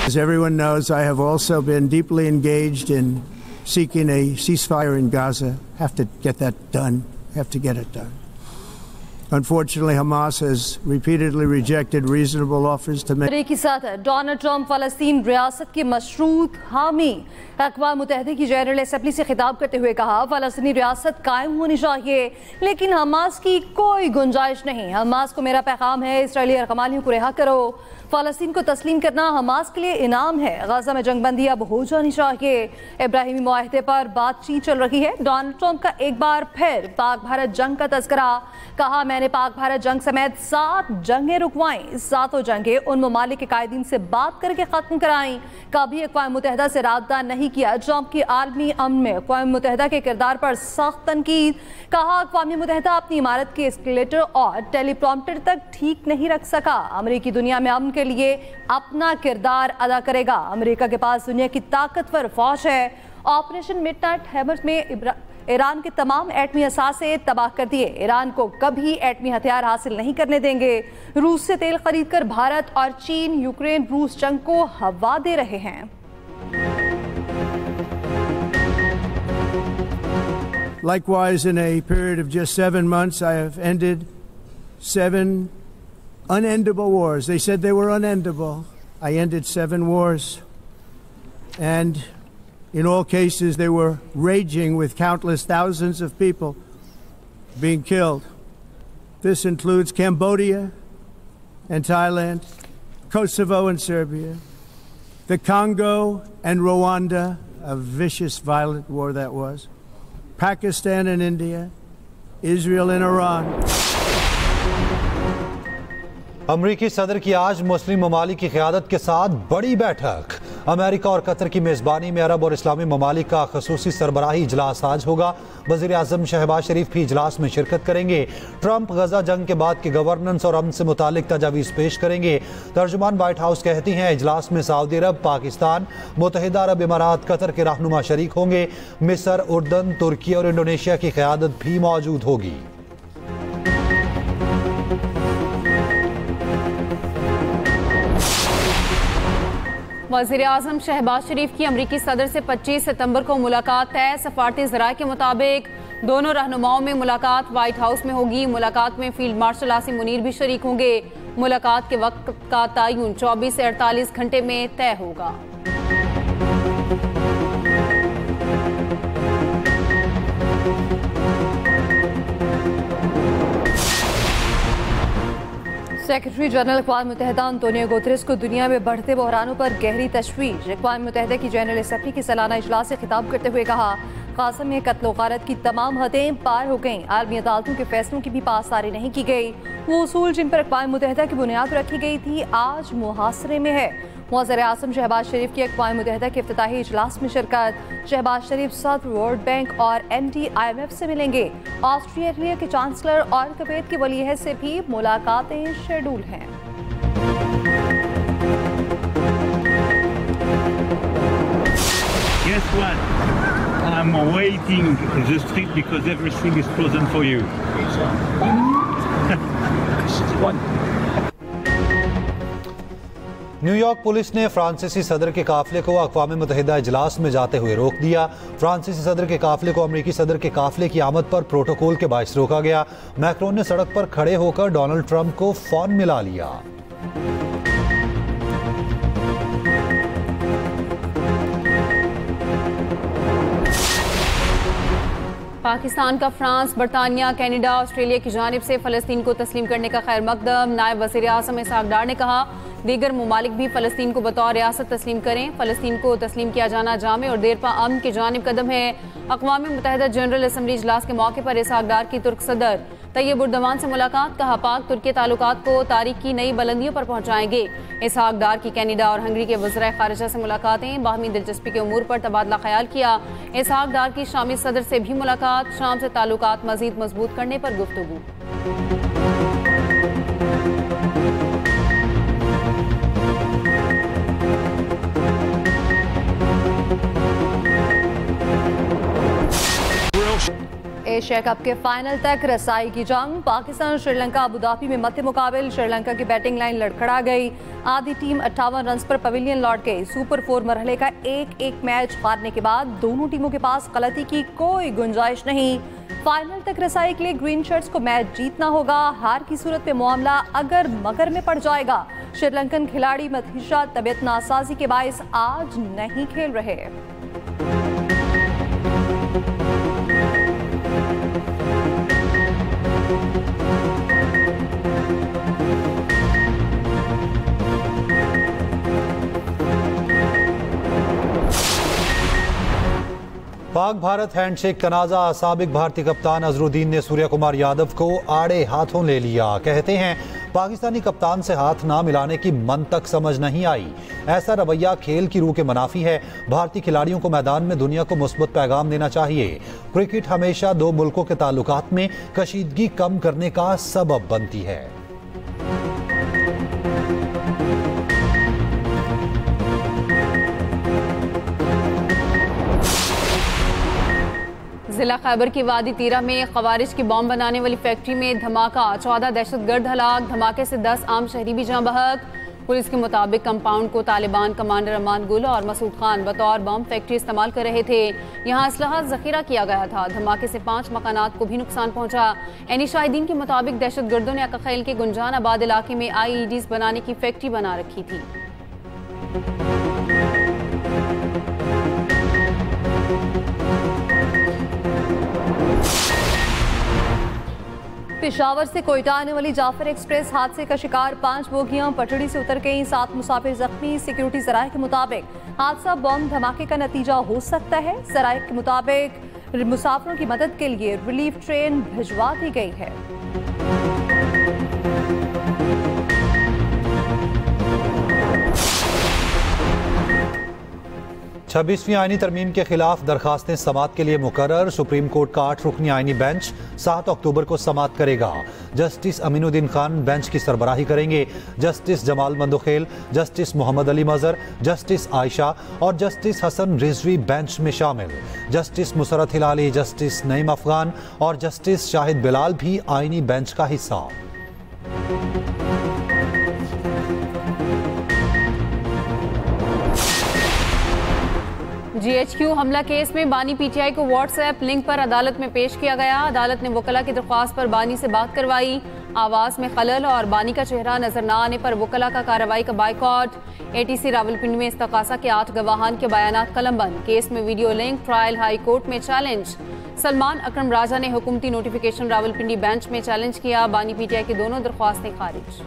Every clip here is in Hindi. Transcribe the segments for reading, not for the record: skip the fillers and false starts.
As everyone knows, I have also been deeply engaged in seeking a ceasefire in Gaza. Have to get that done. Have to get it done. Unfortunately, Hamas has repeatedly rejected reasonable offers to make. अमेरिकी सदर डोनाल्ड ट्रंप फलस्तीन रियासत के मशरूत हामी अक़वाम मुत्तहिदा की जनरल असम्बली से खिताब करते हुए कहा, फलस्तीनी रियासत कायम होनी चाहिए लेकिन हमास की कोई गुंजाइश नहीं। हमास को मेरा पैगाम है, इसराइली रकमालियों को रिहा करो। फ़लस्तीन को तस्लीम करना हमास के लिए इनाम है। गजा में जंगबंदी अब हो जानी चाहिए। इब्राहिमी मुआहदे पर बातचीत चल रही है। डोनाल्ड ट्रंप का एक बार फिर पाक भारत जंग का तज़किरा। कहा, मैंने पाक भारत जंग समेत 7 जंगें रुकवाईं। 7 जंगें उन ममालिक के कायदीन से बात करके ख़त्म कराईं। कभी अक़वाम मुत्तहिदा से राब्ता नहीं किया। ट्रंप की आलमी अमन में अक़वाम मुत्तहिदा के किरदार पर सख्त तनकीद। कहा, अक़वाम मुत्तहिदा अपनी इमारत के एस्केलेटर और टेलीप्रॉम्प्टर तक ठीक नहीं रख सका। अमरीकी दुनिया में अमन के लिए अपना किरदार अदा करेगा। अमेरिका के पास दुनिया की ताकतवर फौज है। ऑपरेशन मिडनाइट हैमर में ईरान के तमाम एटमी असासे तबाह कर दिए। ईरान को कभी एटमी हथियार हासिल नहीं करने देंगे। रूस से तेल खरीद कर भारत और चीन यूक्रेन रूस जंग को हवा दे रहे हैं। Likewise, in a period of just 7 months, I have ended 7 unendable wars. They said they were unendable. I ended 7 wars. And in all cases, they were raging with countless thousands of people being killed. This includes Cambodia and Thailand, Kosovo and Serbia, the Congo and Rwanda, a vicious, violent war that was, Pakistan and India, Israel and Iran. अमरीकी सदर की आज मुस्लिम ममालिक की क़यादत के साथ बड़ी बैठक। अमेरिका और कतर की मेज़बानी में अरब और इस्लामी ममालिक का ख़ुसूसी सरबराही इजलास आज होगा। वज़ीर आज़म शहबाज शरीफ भी इजलास में शिरकत करेंगे। ट्रंप गजा जंग के बाद की गवर्नेंस और अमन से मुतालिक तजावीज़ पेश करेंगे। तर्जुमान वाइट हाउस कहती हैं, इजलास में सऊदी अरब, पाकिस्तान, मुत्तहिदा अरब इमारात, कतर के रहनुमा शरीक होंगे। मिस्र, उर्दन, तुर्की और इंडोनेशिया की क़यादत भी मौजूद होगी। वज़ीर आज़म शहबाज शरीफ की अमरीकी सदर से 25 सितंबर को मुलाकात तय। सफारती ज़राए के मुताबिक दोनों रहनुमाओं में मुलाकात व्हाइट हाउस में होगी। मुलाकात में फील्ड मार्शल आसिम मुनीर भी शरीक होंगे। मुलाकात के वक्त का तयन 24 से 48 घंटे में तय होगा। सेक्रेटरी जनरल अक़वाम मुत्तहिदा अंतोनियो गुतेरेस को दुनिया में बढ़ते बहरानों पर गहरी तशवीश। अक़वाम मुत्तहिदा की जनरल असम्बली के सालाना इजलास से खिताब करते हुए कहा, गाज़ा में कत्ल गारत की तमाम हदें पार हो गईं। आलमी अदालतों के फैसलों की भी पासदारी नहीं की गई। वो उसूल जिन पर अक़वाम मुत्तहिदा की बुनियाद रखी गई थी आज मुहासरे में है। वज़ीर आज़म शहबाज शरीफ की अक़वाम मुत्तहिदा के इफ्तिताही इजलास में शिरकत। शहबाज शरीफ सदर वर्ल्ड बैंक और MD IMF से मिलेंगे। ऑस्ट्रेलिया के चांसलर और कुवैत के वली अहद से भी मुलाकातें शेड्यूल हैं। Guess what? I'm waiting the street because everything is frozen for you. New York police ने फ्रांसीसी सदर के काफिले को अक़वाम मुत्तहिदा इजलास में जाते हुए रोक दिया। फ्रांसीसी सदर के काफिले को अमरीकी सदर के काफिले की आमद पर प्रोटोकॉल के बायस रोका गया। मैक्रोन ने सड़क पर खड़े होकर डोनाल्ड ट्रंप को फोन मिला लिया। पाकिस्तान का फ्रांस, बरतानिया, कनाडा, ऑस्ट्रेलिया की जानिब से फ़लस्तीन को तस्लीम करने का खैर मकदम। नायब वज़ीर आज़म इसहाक़ डार ने कहा, दीगर ममालिक भी फ़लस्तीन को बतौर रियासत तस्लीम करें। फ़लस्तीन को तस्लीम किया जाना जामे और देरपा अमन की जानिब कदम है। अक़वाम मुत्तहिदा जनरल असम्बली इजलास के मौके पर इसहाक़ डार की तुर्क सदर तैयब उर्दवान से मुलाकात। कहा, पाक तुर्की ताल्लुकात को तारीख की नई बुलंदियों पर पहुँचाएंगे। इसहाक़ डार की कनाडा और हंगरी के वज़ीर ख़ारिजा से मुलाकातें। बाहमी दिलचस्पी के उमूर पर तबादला ख्याल किया। इसहाक़ डार की शामी सदर से भी मुलाकात। शाम से ताल्लुकात मज़ीद मजबूत करने पर गुफ्तगू। एशिया कप के फाइनल तक रसाई की जंग। पाकिस्तान श्रीलंका अबुधाबी में मध्य मुकाबिल। श्रीलंका की बैटिंग लाइन लड़खड़ा गई। आधी टीम 58 रन पर पवेलियन लौट गई। सुपर 4 मरहले का एक मैच हारने के बाद दोनों टीमों के पास गलती की कोई गुंजाइश नहीं। फाइनल तक रसाई के लिए ग्रीन शर्ट्स को मैच जीतना होगा। हार की सूरत में मामला अगर मगर में पड़ जाएगा। श्रीलंकन खिलाड़ी मथीशा तबीयत नासाजी के बायस आज नहीं खेल रहे। पाक भारत हैंडशेक तनाज़ा। साबिक भारतीय कप्तान अजरुद्दीन ने सूर्य कुमार यादव को आड़े हाथों ले लिया। कहते हैं पाकिस्तानी कप्तान से हाथ ना मिलाने की मंतक समझ नहीं आई। ऐसा रवैया खेल की रूह के मुनाफी है। भारतीय खिलाड़ियों को मैदान में दुनिया को मुस्बत पैगाम देना चाहिए। क्रिकेट हमेशा दो मुल्कों के ताल्लुकात में कशीदगी कम करने का सबब बनती है। जिला खैबर की वादी तीरा में खवारिज की बॉम्ब बनाने वाली फैक्ट्री में धमाका। 14 दहशतगर्द हलाक। धमाके से 10 आम शहरी भी जाँ बहक। पुलिस के मुताबिक कंपाउंड को तालिबान कमांडर अमान गुल और मसूद खान बतौर बॉम्ब फैक्ट्री इस्तेमाल कर रहे थे। यहाँ असलहा जखीरा किया गया था। धमाके से 5 मकानात को भी नुकसान पहुंचा। एनी शाहिदीन के मुताबिक दहशतगर्दों ने अकखैल के गुंजान आबाद इलाके में IEDs बनाने की फैक्ट्री बना रखी थी। पेशावर से कोयटा आने वाली जाफर एक्सप्रेस हादसे का शिकार। 5 बोगियां पटड़ी से उतर गईं। 7 मुसाफिर जख्मी। सिक्योरिटी जराये के मुताबिक हादसा बॉम्ब धमाके का नतीजा हो सकता है। जराये के मुताबिक मुसाफिरों की मदद के लिए रिलीफ ट्रेन भिजवा दी गई है। 26वीं आईनी तरमीम के खिलाफ दरखास्तें समात के लिए मुकर्रर। सुप्रीम कोर्ट का 8 रुकनी आईनी बेंच 7 अक्टूबर को समात करेगा। जस्टिस अमीनुद्दीन खान बेंच की सरबराही करेंगे। जस्टिस जमाल मंदोखेल, जस्टिस मोहम्मद अली मजहर, जस्टिस आयशा और जस्टिस हसन रिजवी बेंच में शामिल। जस्टिस मुसरत हिलाली, जस्टिस नईम अफगान और जस्टिस शाहिद बिलाल भी आईनी बेंच का हिस्सा। GHQ हमला केस में बानी PTI को व्हाट्सएप लिंक पर अदालत में पेश किया गया। अदालत ने वकला की दरख्वास्त पर बानी से बात करवाई। आवाज़ में खलल और बानी का चेहरा नजर न आने पर वकला का कार्रवाई का बाइकॉट। ATC रावलपिंडी में इस्तकासा के 8 गवाहान के बयानात कलमबंद। केस में video link trial high court में चैलेंज। सलमान अकरम राजा ने हुकूमती नोटिफिकेशन रावलपिंडी बेंच में चैलेंज किया। बानी PTI की दोनों दरख्वास्तें खारिज।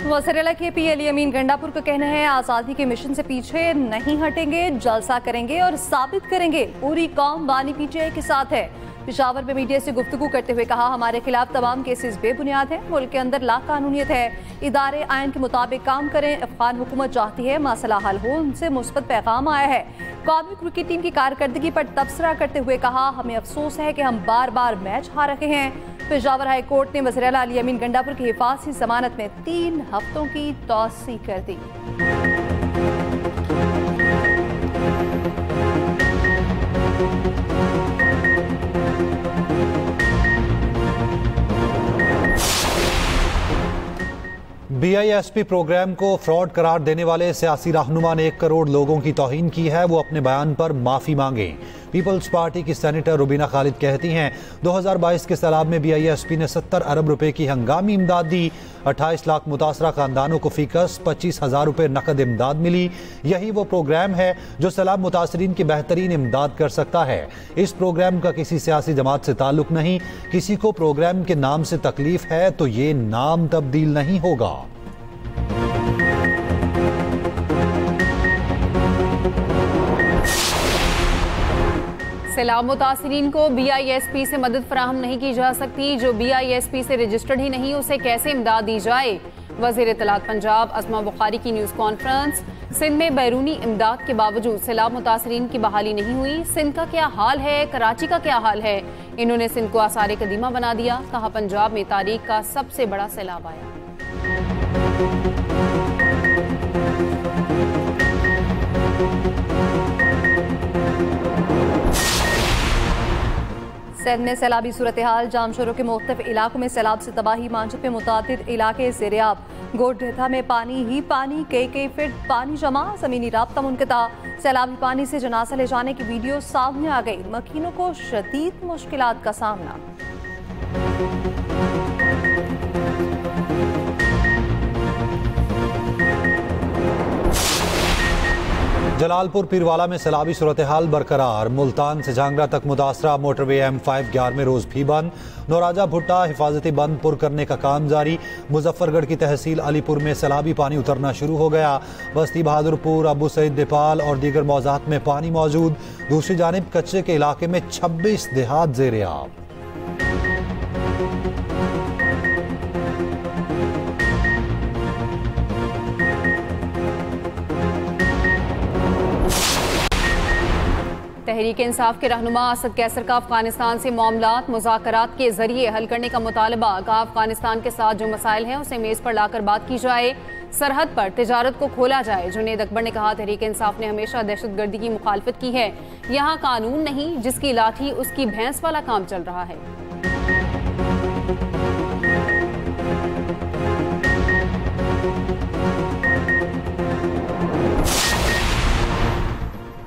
वज़ीर-ए-आला KP अली अमीन गंडापुर का कहना है आज़ादी के मिशन से पीछे नहीं हटेंगे, जलसा करेंगे और साबित करेंगे पूरी कौम बानी PTI के साथ है। पेशावर में मीडिया से गुफ्तगू करते हुए कहा हमारे खिलाफ तमाम केसेस बेबुनियाद हैं। मुल्क के अंदर लाकानूनियत है। इदारे आइन के मुताबिक काम करें। अफगान हुकूमत चाहती है मसला हल हो। उनसे मुस्बत पैगाम आया है। कौमी क्रिकेट टीम की कारकर्दगी पर तबसरा करते हुए कहा हमें अफसोस है कि हम बार बार मैच हार रहे हैं। पेशावर हाई कोर्ट ने वज़ीर-ए-आला अली अमीन गंडापुर की हिफाजती जमानत में 3 हफ्तों की तौसीह कर दी। BISP प्रोग्राम को फ्रॉड करार देने वाले सियासी रहनुमा ने 1 करोड़ लोगों की तौहीन की है। वो अपने बयान पर माफी मांगे। पीपल्स पार्टी की सेनेटर रुबीना खालिद कहती हैं 2022 के सैलाब में BISP ने 70 अरब रुपए की हंगामी इमदाद दी। 28 लाख मुतासरा खानदानों को फीकस 25,000 रुपए नकद इमदाद मिली। यही वो प्रोग्राम है जो सैलाब मुतासरीन की बेहतरीन इमदाद कर सकता है। इस प्रोग्राम का किसी सियासी जमात से ताल्लुक नहीं। किसी को प्रोग्राम के नाम से तकलीफ है तो ये नाम तब्दील नहीं होगा। सैलाब मुतासरीन को BISP से मदद फराहम नहीं की जा सकती। जो BISP से रजिस्टर्ड ही नहीं उसे कैसे इमदाद दी जाए। वज़ीर इत्तलात पंजाब अस्मा बुखारी की न्यूज़ कॉन्फ्रेंस। सिंध में बैरूनी इमदाद के बावजूद सैलाब मुतासरीन की बहाली नहीं हुई। सिंध का क्या हाल है, कराची का क्या हाल है। इन्होंने सिंध को आसार कदीमा बना दिया। कहा पंजाब में तारीख का सबसे बड़ा सैलाब आया। सिंध में सैलाबी सूरत हाल, जामशोरों के मुख्तलिफ इलाकों में सैलाब से तबाही, मांझे पे मुतादिद इलाके ज़ेर-ए-आब। गोडढा में पानी ही पानी, कई फीट पानी जमा, ज़मीनी राब्ता मुनक़ता। सैलाबी पानी से जनाजा ले जाने की वीडियो सामने आ गई, मकीनों को शदीद मुश्किलात का सामना। जलालपुर पीरवाला में सैलाबी सूरत हाल बरकरार, मुल्तान से झांगरा तक मुतासरा मोटरवे M5 11 में रोज भी बंद। नौराजा भुट्टा हिफाजती बंद पुर करने का काम जारी। मुजफ्फरगढ़ की तहसील अलीपुर में सैलाबी पानी उतरना शुरू हो गया। बस्ती बहादुरपुर, अबू सईद नेपाल और दीगर मौजात में पानी मौजूद। दूसरी जानिब कच्चे के इलाके में 26 देहात ज़ेर-ए-आब। तहरीक इंसाफ के रहनुमा असद कैसर का अफगानिस्तान से मामलात मुज़ाकरात के जरिए हल करने का मुतालबा। कहा अफगानिस्तान के साथ जो मसाइल हैं उसे मेज़ पर लाकर बात की जाए, सरहद पर तिजारत को खोला जाए। जुनेद अकबर ने कहा तहरीक इंसाफ ने हमेशा दहशतगर्दी की मुखालफत की है, यहाँ कानून नहीं जिसकी लाठी उसकी भैंस वाला काम चल रहा है।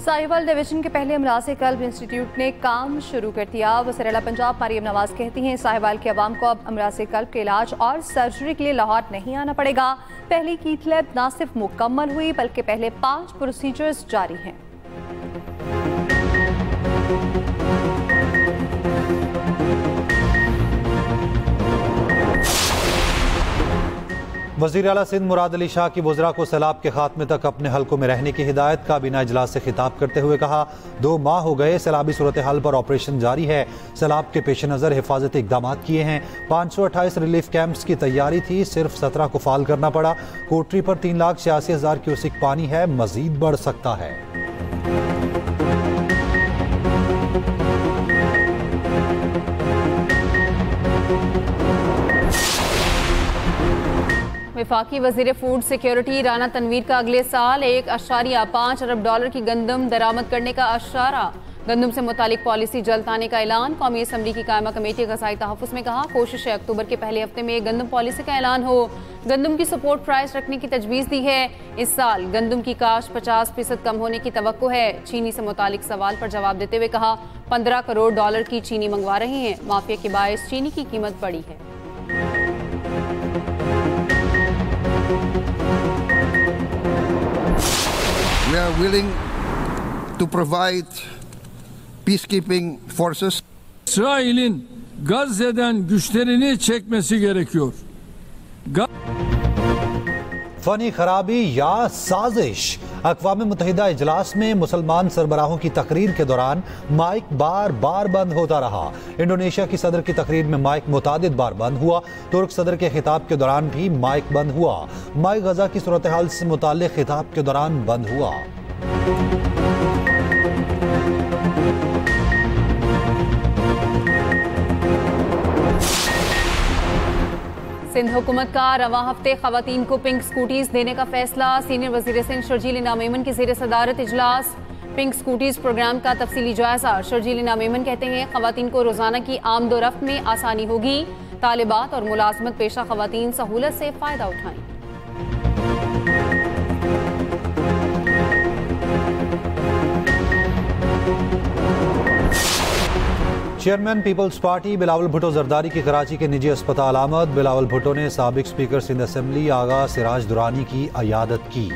साहिवाल डिवीजन के पहले अमराज़े कल्ब इंस्टीट्यूट ने काम शुरू कर दिया। वज़ीर आला पंजाब मरियम नवाज कहती हैं साहिवाल के अवाम को अब अमराज़े कल्ब के इलाज और सर्जरी के लिए लाहौर नहीं आना पड़ेगा। पहली कीथ लैब न सिर्फ मुकम्मल हुई बल्कि पहले 5 प्रोसीजर्स जारी हैं। वज़ीर आला सिंध मुराद अली शाह की वज़रा को सैलाब के खात्मे तक अपने हल्कों में रहने की हिदायत। काबीना इजलास से खिताब करते हुए कहा 2 माह हो गए सैलाबी सूरत हाल पर ऑपरेशन जारी है। सैलाब के पेश नज़र हिफाजती इकदाम किए हैं। 528 रिलीफ कैंप्स की तैयारी थी, सिर्फ 17 को फाल करना पड़ा। कोटरी पर 3,86,000 क्यूसिक पानी है, मजीद बढ़ सकता है। वफाकी वज़ीर फूड सिक्योरिटी राना तनवीर का अगले साल $1.5 अरब की गंदम दरामद करने का अशारा। गंदम से मुतालिक पॉलिसी जल्द आने का ऐलान। कौमी असम्बली की कायमा कमेटी ग़ज़ाई तहफ़्फ़ुज़ में कहा कोशिश है अक्टूबर के पहले हफ्ते में गंदम पॉलिसी का ऐलान हो। गंदम की सपोर्ट प्राइस रखने की तजवीज़ दी है। इस साल गंदम की काश्त 50% कम होने की तवक्को है। चीनी से मुतालिक सवाल पर जवाब देते हुए कहा $15 करोड़ की चीनी मंगवा रहे हैं। माफिया के बायस चीनी की कीमत बढ़ी है। We are willing to provide peacekeeping forces. İsrail'in Gazze'den güçlerini çekmesi gerekiyor. Funny खराबी या साजिश। अक़वाम मुत्तहिदा इजलास में मुसलमान सरबराहों की तकरीर के दौरान माइक बार बार बंद होता रहा। इंडोनेशिया की सदर की तकरीर में माइक मुतादिद बार बंद हुआ। तुर्क सदर के खिताब के दौरान भी माइक बंद हुआ। माइक गजा की सूरत हाल से मुताल्लिक़ खिताब के दौरान बंद हुआ। सिंध हुकूमत का रवां हफ्ते खवातीन को पिंक स्कूटीज देने का फैसला। सीनियर वज़ीर सिंध शर्जील नामेमन की ज़ेर सदारत इजलास। पिंक स्कूटीज प्रोग्राम का तफसीली जायजा। शर्जील नामेमन कहते हैं खवातीन को रोजाना की आमदोरफ्त में आसानी होगी। तालिबात और मुलाजमत पेशा खवातीन सहूलत से फ़ायदा उठाएं। Chairman Peoples Party Bilawal Bhutto Zardari की कराची के निजी अस्पताल आमद। बिलावल भुट्टो ने साबिक स्पीकर सिंध असेंबली आगा सिराज दुरानी की अयादत की।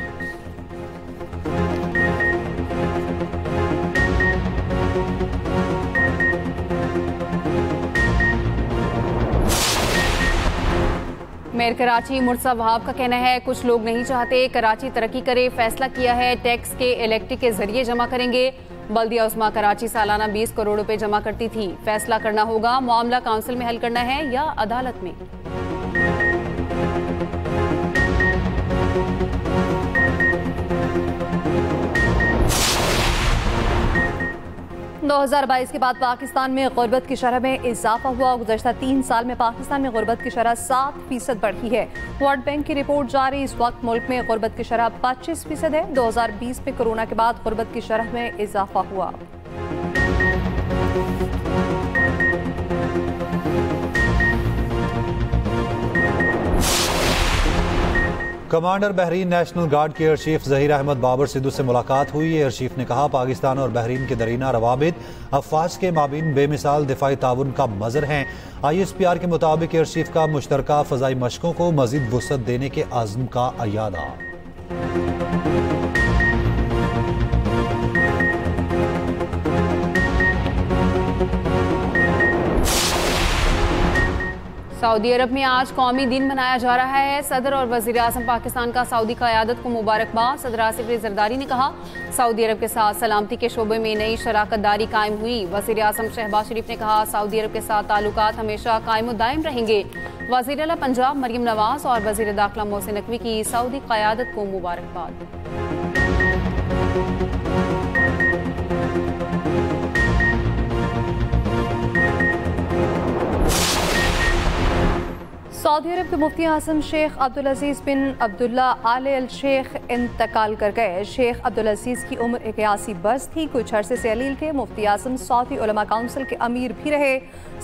मेयर कराची मुर्तज़ा वहाब का कहना है कुछ लोग नहीं चाहते कराची तरक्की करे। फैसला किया है टैक्स के इलेक्ट्रिक के जरिए जमा करेंगे। बल्दिया उस्मा कराची सालाना 20 करोड़ रुपए जमा करती थी। फैसला करना होगा मामला काउंसिल में हल करना है या अदालत में। 2022 के बाद पाकिस्तान में गुर्बत की शरह में इजाफा हुआ। गुज़श्ता 3 साल में पाकिस्तान में गुर्बत की शरह 7% बढ़ी है। वर्ल्ड बैंक की रिपोर्ट जारी, इस वक्त मुल्क में गुर्बत की शरह 25% है। 2020 में कोरोना के बाद गुर्बत की शरह में इजाफा हुआ। कमांडर बहरीन नेशनल गार्ड के एयर चीफ ज़हीर अहमद बाबर सिद्धू से मुलाकात हुई। एयर चीफ ने कहा, पाकिस्तान और बहरीन के दरीना रवाबित अफवाज के माबीन बेमिसाल दिफाई ताउन का मज़र हैं। ISPR के मुताबिक एयर चीफ का मुश्तरका फ़ज़ाई मशकों को मज़ीद वुसअत देने के आज़म का अयादा। सऊदी अरब में आज कौमी दिन मनाया जा रहा है। सदर और वज़ीर आज़म पाकिस्तान का सऊदी क़यादत को मुबारकबाद। सदर आसिफ अली ज़रदारी ने कहा, सऊदी अरब के साथ सलामती के शोबे में नई शराकत दारी कायम हुई। वज़ीर आज़म शहबाज शरीफ ने कहा, सऊदी अरब के साथ ताल्लुकात हमेशा कायम दायम रहेंगे। वज़ीर आला पंजाब मरियम नवाज और वज़ीर दाखिला मोहसिन नकवी की सऊदी क़यादत को मुबारकबाद। सऊदी अरब के मुफ्ती आज़म शेख अब्दुल अजीज़ बिन अब्दुल्ला आले अल शेख इंतकाल कर गए। शेख अब्दुल अजीज़ की उम्र 81 बरस थी। कुछ अरसे से अलील के मुफ्ती आज़म सऊदी उलमा काउंसिल के अमीर भी रहे।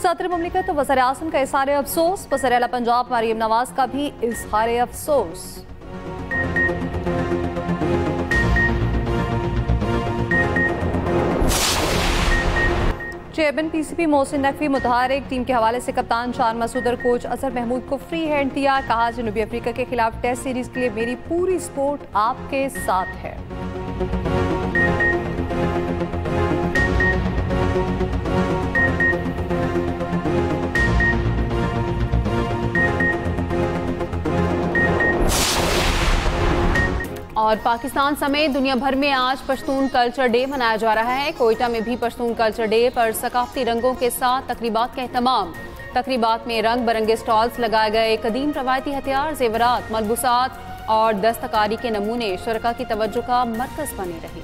सदर मुमलिकत तो वज़ीर आज़म का इज़हार अफसोस। वज़ीर आला पंजाब मरियम नवाज का भी इज़हार अफसोस। चेयरमैन PCP मोहसिन नकवी मुतहरिक। टीम के हवाले से कप्तान शान मसूद और कोच अजहर महमूद को फ्री हैंड दिया। कहा, जनूबी अफ्रीका के खिलाफ टेस्ट सीरीज के लिए मेरी पूरी सपोर्ट आपके साथ है। और पाकिस्तान समेत दुनिया भर में आज पश्तून कल्चर डे मनाया जा रहा है। कोयटा में भी पश्तून कल्चर डे पर सकाफती रंगों के साथ तकरीबात का एहतमाम। तकरीबात में रंग बिरंगे स्टॉल्स लगाए गए। कदीम रवायती हथियार, जेवरात, मलबूसात और दस्तकारी के नमूने शुरका की तवज्जो का मरकज बने रहे।